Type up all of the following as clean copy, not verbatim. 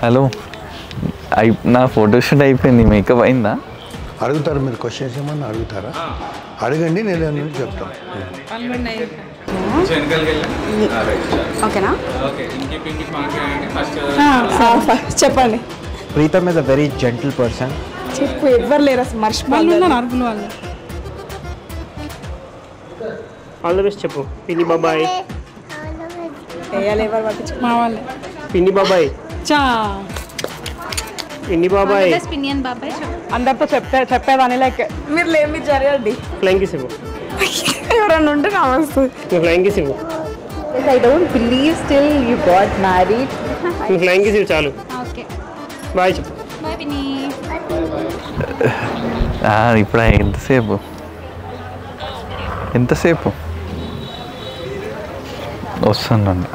Hello, నా photoshoot అయిపోయింది, makeup అయిందా? అడుగుతారు మీరు క్వశ్చన్స్ ఏమన్నా అడుగుతారా? అడగండి, నేను చెప్తాను. ఓకేనా? చెప్పండి. Pritam is a very gentle person. చెప్పు, ఎవ్వరు లేరు అసలు, మర్చిపోవాలి. ఆల్ ద బెస్ట్ చెప్పు. పిన్ని బాబాయ్. ఎవరు పట్టించు మా వాళ్ళే. పిన్ని బాబాయ్. చా పిన్ని బాబాయ్. అందరితో చెప్పేదాన్ని లైక్ మీరు లేమి జరగండి. ఫ్లైంగ్ కిస్ ఇవ్వు. ఎవరన్నా ఉంటే నమస్తే. ఫ్లైంగ్ కిస్ ఇవ్వు. I don't believe still you got married. Flying kiss ఇవ్వు చాలు. ఓకే బాయ్ చెప్పు. బాయ్ పిన్ని. ఇప్పుడు ఎంతసేపు వస్తుందండి.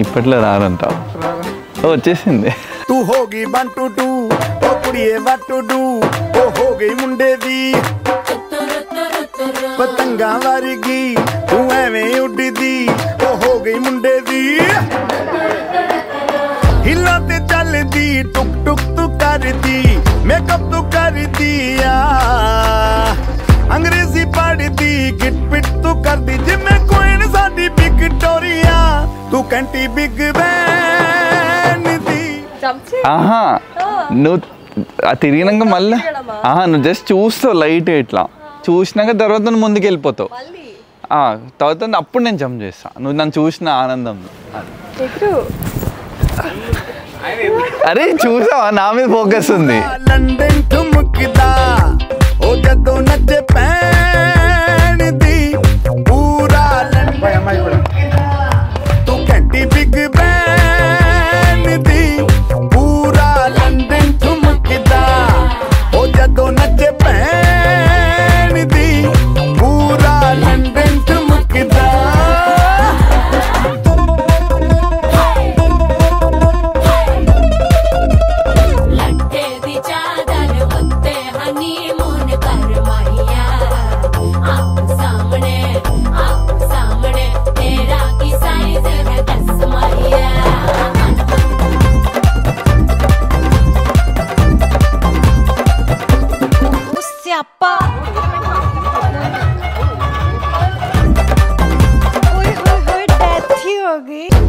ఇప్పట్లో రారంట. వచ్చేసింది. तू होगी 1 2 2 ओ कुड़िए व्हाट टू डू ओ हो गई मुंडे दी पतंगा वर्गी तू एवें उड़दी ओ हो गई मुंडे दी हिला ते चलदी टुक टुक तू करदी मेकअप तू कर दिया अंग्रेजी पढ़दी गिट पिट तू कर दी जिम्मे कोइन साडी विक्टोरिया तू कंटी बिग बैन दी. ఆహా, నువ్వు తిరిగినాక మళ్ళీ నువ్వు జస్ట్ చూస్తావు లైట్ ఇట్లా చూసినాక తర్వాత నువ్వు ముందుకు వెళ్ళిపోతావు. తర్వాత అప్పుడు నేను జంప్ చేస్తా, నువ్వు నన్ను చూసిన ఆనందం. అరే చూసావా, నా మీద ఫోకస్ ఉంది.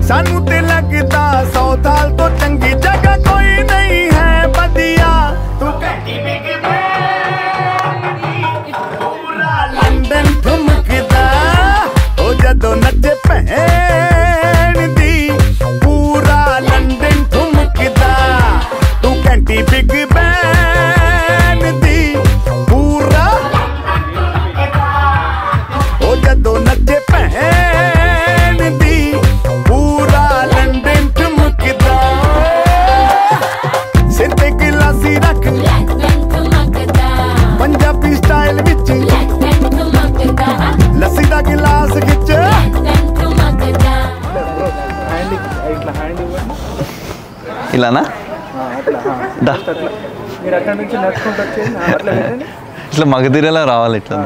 सानू ते लगता 100 साल तो चंगी जगह कोई नहीं है बदिया तू कहती बिग पूरा लंदन ठुमकदा ओ जदों नचे भैन दी पूरा लंदन ठुमकदा तू कहती बिग बैन दी पूरा ओ जदों नचे भैन दी पंजाबी स्टाइल विच लस्सी दा गिलास खिच ఇలానా? ఇట్లా మగధీరలా రావాలి ఇట్లా.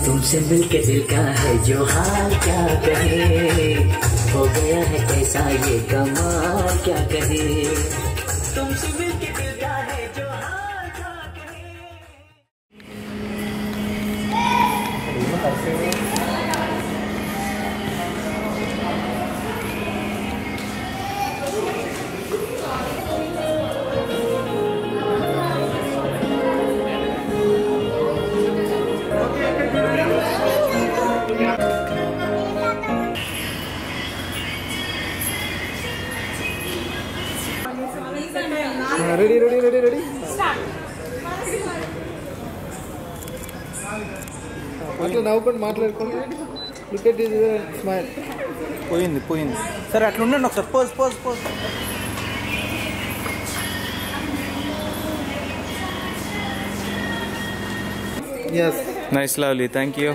तुमसे मिलके दिल का है जो हाल क्या कहे हो गया है कैसा ये कमाल क्या कहे तुमसे मिलके दिल का है जो हाल क्या कहे. రెడీ అట్లా నవ్వుకుంటూ మాట్లాడుకోండి. Look at this smile. పోయింది సరే అట్లా ఉండండి ఒకసారి. Pose yes Nice, lovely. Thank you.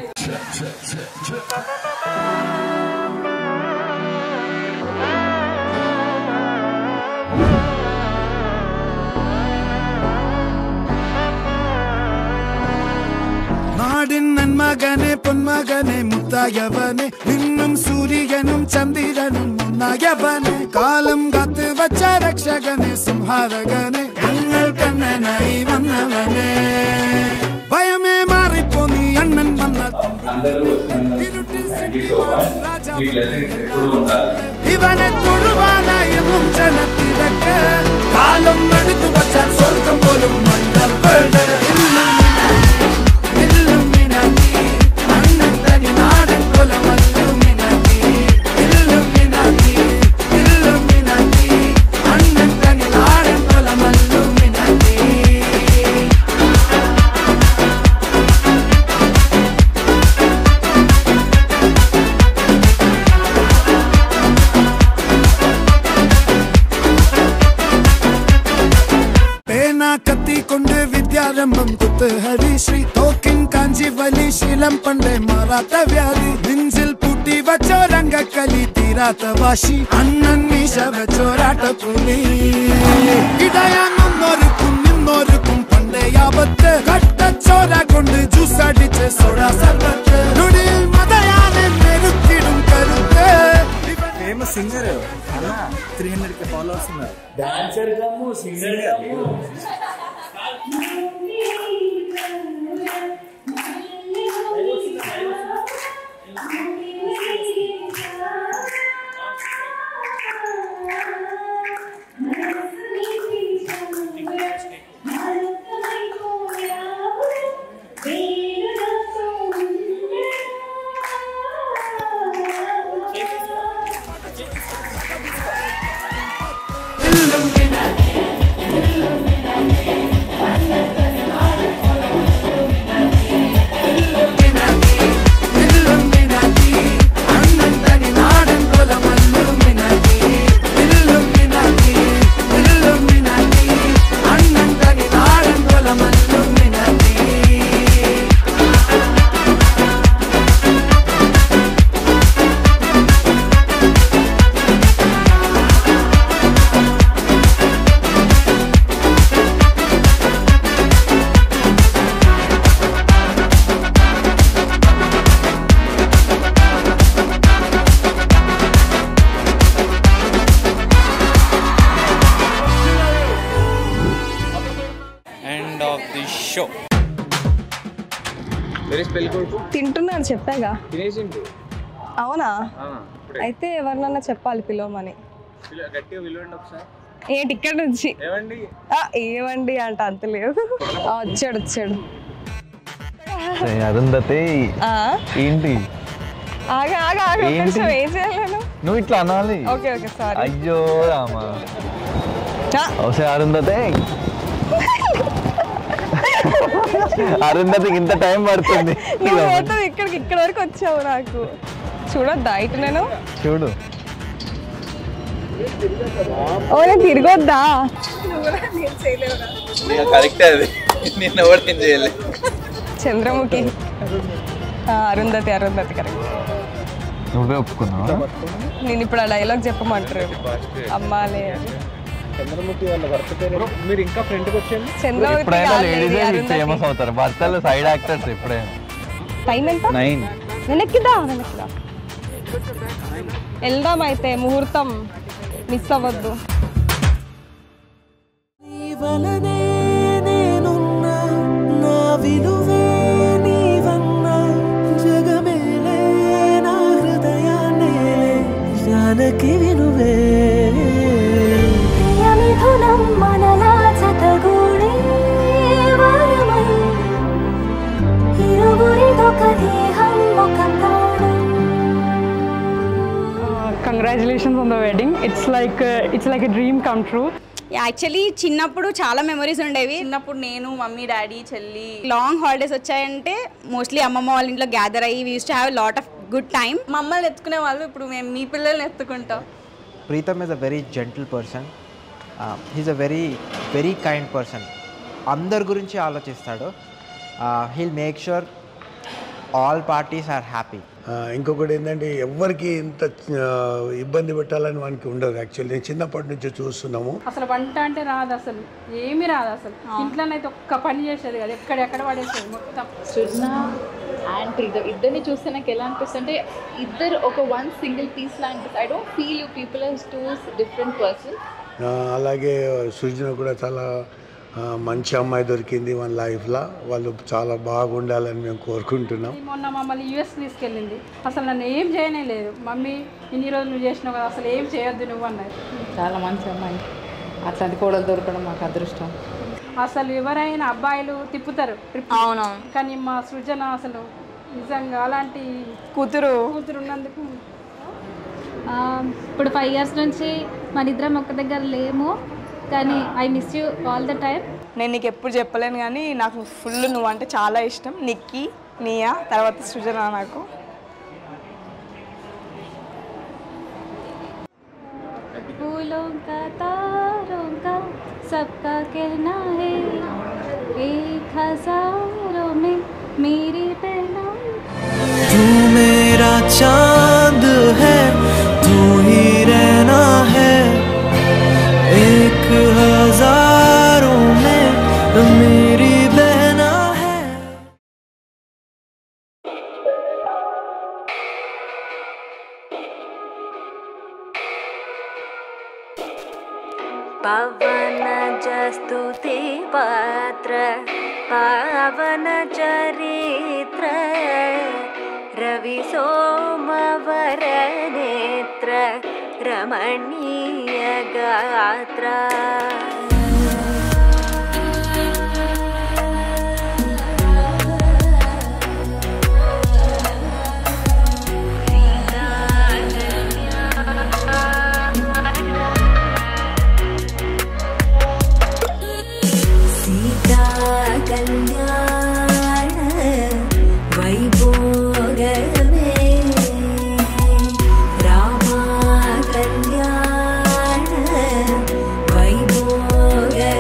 നാടിൻ നന്മകനെ പൊന്മകനെ മുത്തായവനെ നിന്നും സൂര്യനും ചന്ദ്രനും ഒന്നായവനെ കാലം കാത്ത് വച്ച രക്ഷകനെ സംഹാരകനെ ഞങ്ങൾ കണ്ണനായി വന്നവനെ ഭയമേ മാറിപ്പോ നീ അണ്ണൻ വന്ന ഇവനെ തൊഴുവാനായും ജനത്തിരക്ക് കാലം എടുത്തു വച്ചാൽ സ്വർഗം പോലും മണ്ണപ്പെട് വിദ്യാരംഭം കുത്ത് ഹരിശ്രീ തോക്കിൻ കാഞ്ചി വലി ശീലം പണ്ടേ മാറാത്ത വ്യാധി നെഞ്ചിൽ പൂട്ടി വച്ചോരംഗക്കലി തീരാത്ത വാശി അണ്ണൻ മീശ വെച്ചോരാട്ടപ്പുലി ഇടയാങ്ങൊന്നൊരുക്കും നിന്നൊരുക്കും പണ്ടേ ആപത്ത് കട്ടച്ചോര കൊണ്ട് ജ്യൂസ് അടിച്ച് സോഡാ സർബത്ത് നുടിയിൽ മതയാനെ മെരുക്കിടും കരുത്ത് ఫేమస్ సింగర్ 300K ఫాలోవర్స్ ఉన్నారు. డాన్సర్ కమ్ము సింగర్ కమ్ము తింటున్నాను చెప్పాగా. అవునా? అయితే ఎవరినన్నా చెప్పాలి పిలవమని. ఏంటి ఇక్కడ నుంచి ఏమండి అంట అంత లేదు. వచ్చాడు అరుంధతి ఏంటి ఆగా ఏం చేయాలను నువ్వు ఇట్లా అనాలి. Okay sorry. అయ్యో రామా అరుంధతి అరుంధతికి ఇంత టైం పడుతుంది. ఇక్కడ వరకు వచ్చావు నాకు చూడొద్దా ఇటు నేను చూడు తిరగొద్దా కరెక్ట్ అది నేను ఎవరు చేయలే. చంద్రముఖి అరుంధతి కరెక్ట్. నువ్వే ఒప్పుకున్నావు. నేను ఇప్పుడు ఆ డైలాగ్ చెప్పమంటారు అమ్మాలే చంద్రముఖి వాళ్ళ భర్త పేరు. మీరు ఇంకా ఫ్రెండ్కి వచ్చేయండి. ఎప్పుడైనా లేడీస్ ఫేమస్ అవుతారు, భర్తలు సైడ్ యాక్టర్స్. ఎప్పుడైనా టైం ఎంత? 9. వెనక్కిదా వెళ్దాం అయితే ముహూర్తం మిస్ అవ్వద్దు. Congratulations on the wedding. It's like a dream come true. Actually చిన్నప్పుడు చాలా మెమరీస్ ఉండేవి. చిన్నప్పుడు నేను మమ్మీ డాడీ చెల్లి లాంగ్ హాలిడేస్ వచ్చాయంటే మోస్ట్లీ అమ్మమ్మ వాళ్ళ ఇంట్లో గ్యాదర్ అయ్యి we used to have lot of good time. మమ్మల్ని ఎత్తుకునే వాళ్ళు ఇప్పుడు మేము మీ పిల్లల్ని ఎత్తుకుంటాం. Preetam is a very gentle person. He's a very very kind person. అందరి గురించి ఆలోచిస్తాడు. He'll make sure all parties are happy. ఇంకొకటి ఏంటంటే ఎవరికి ఇంత ఇబ్బంది పెట్టాలని వానికి ఉండదు. యాక్చువల్లీ నేను చిన్నప్పటి నుంచి చూస్తున్నాము. అసలు వంట అంటే రాదు, అసలు ఏమీ రాదు. అసలు ఇంట్లోనైతే ఒక్క పని చేసేది కదా, ఎక్కడెక్కడ పడేసేది మొత్తం. సృజన అండ్ ప్రీతమ్ ఇద్దరిని చూస్తే నాకు ఎలా అనిపిస్తుంది అంటే ఇద్దరు ఒక వన్ సింగిల్ పీస్ లా అనిపిస్తుంది. I don't feel you people as two different person. అలాగే సృజన కూడా చాలా మంచి అమ్మాయి దొరికింది మన లైఫ్లో. వాళ్ళు చాలా బాగుండాలని మేము కోరుకుంటున్నాం. మొన్న మమ్మల్ని యూఎస్ తీసుకెళ్ళింది. అసలు నన్ను ఏం చేయనే లేదు. మమ్మీ ఇన్ని రోజులు నువ్వు చేసినావు కదా, అసలు ఏం చేయొద్దు నువ్వు అన్నది. చాలా మంచి అమ్మాయి. అట్లాంటి కోడలు దొరకడం మాకు అదృష్టం. అసలు ఎవరైనా అబ్బాయిలు తిప్పుతారు. అవునవును. కానీ మా సృజన అసలు నిజంగా అలాంటి కూతురు ఉన్నందుకు. ఇప్పుడు 5 years నుంచి మన ఇద్దరం ఒక్క దగ్గర లేము, కానీ I miss you all the time. నేను నీకు ఎప్పుడు చెప్పలేను కానీ నాకు ఫుల్ నువ్వు అంటే చాలా ఇష్టం. నిక్కీ, నియా, తర్వాత సృజన. నాకు फूलों का तारों का सबका कहना है, 1000 में मेरी पहना. तू मेरा चांद है, तू ही रहना है, 1000 में मेरी बहना है. पवन जस्तुति पात्र पावन चरित्र रवि सोमवर नेत्र रमणीय गात्र. कल्याण वैभोगमे रामा कल्याण वैभोगमे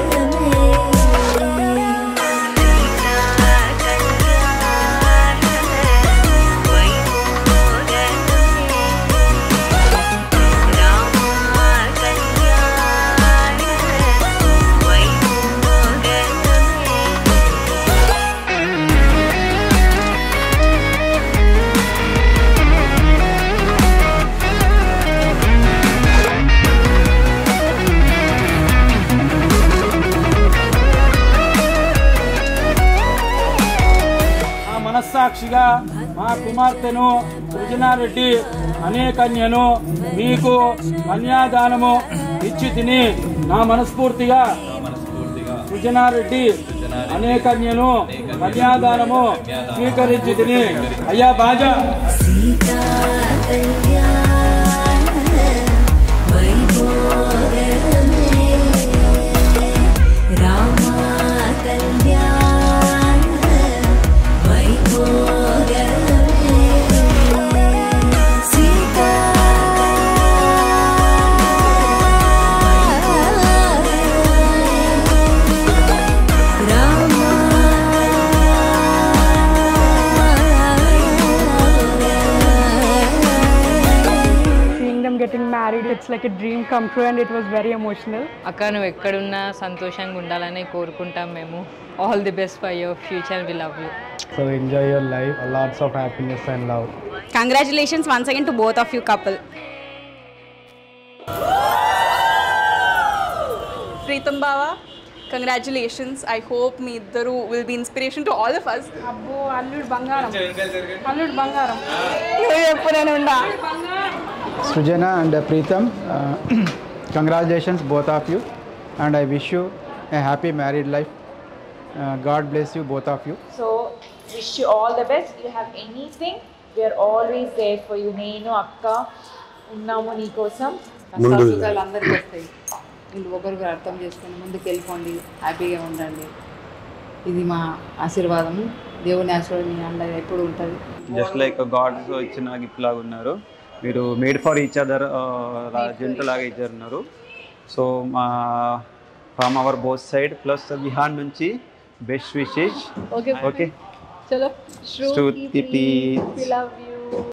మనస్సాక్షిగా మా కుమార్తెను సృజనారెడ్డి అనే కన్యను మీకు కన్యాదానము ఇచ్చి తిని నా మనస్ఫూర్తిగా సృజనారెడ్డి అనే కన్యను కన్యాదానము స్వీకరించి తిని. అయ్యా బాజా. Getting married, it's like a dream come true and it was very emotional. అక్క నువ్వు ఎక్కడున్నా సంతోషంగా ఉండాలని కోరుకుంటాం మేము. All the best for your future, we love you. So enjoy your life, lots of happiness and love. Congratulations once again to both of you couple. Preetham Bava, congratulations. I hope మీ ఇద్దరు will be inspiration to all of us. అబ్బో అల్లుడు బంగారం, అల్లుడు బంగారం. నువ్వు ఎప్పుడైనా ఉండా. Srujana and Preetham, congratulations both of you, and I wish you a happy married life. God bless you both of you. So wish you all the best. You have anything, we are always there for you. నేను అక్క ఉన్నాము నీ కోసం. అందరికీ వస్తాయి. వీళ్ళు ఒకరికొకరు అర్థం చేసుకొని ముందుకు వెళ్ళిపోండి, హ్యాపీగా ఉండండి. ఇది మా ఆశీర్వాదము. దేవుని ఆశీర్వాదం మీ అండ ఎప్పుడు ఉంటుంది. జస్ట్ లైక్ గాడ్ ఇచ్చిన గిఫ్ట్ లాగా ఉన్నారు మీరు. మేడ్ ఫర్ ఈచ్ అదర్ జంట లాగా ఇద్దరు ఉన్నారు. సో మా from our both side plus Vihaan నుంచి బెస్ట్ విషెస్. ఓకే చలో Shruti, we love you.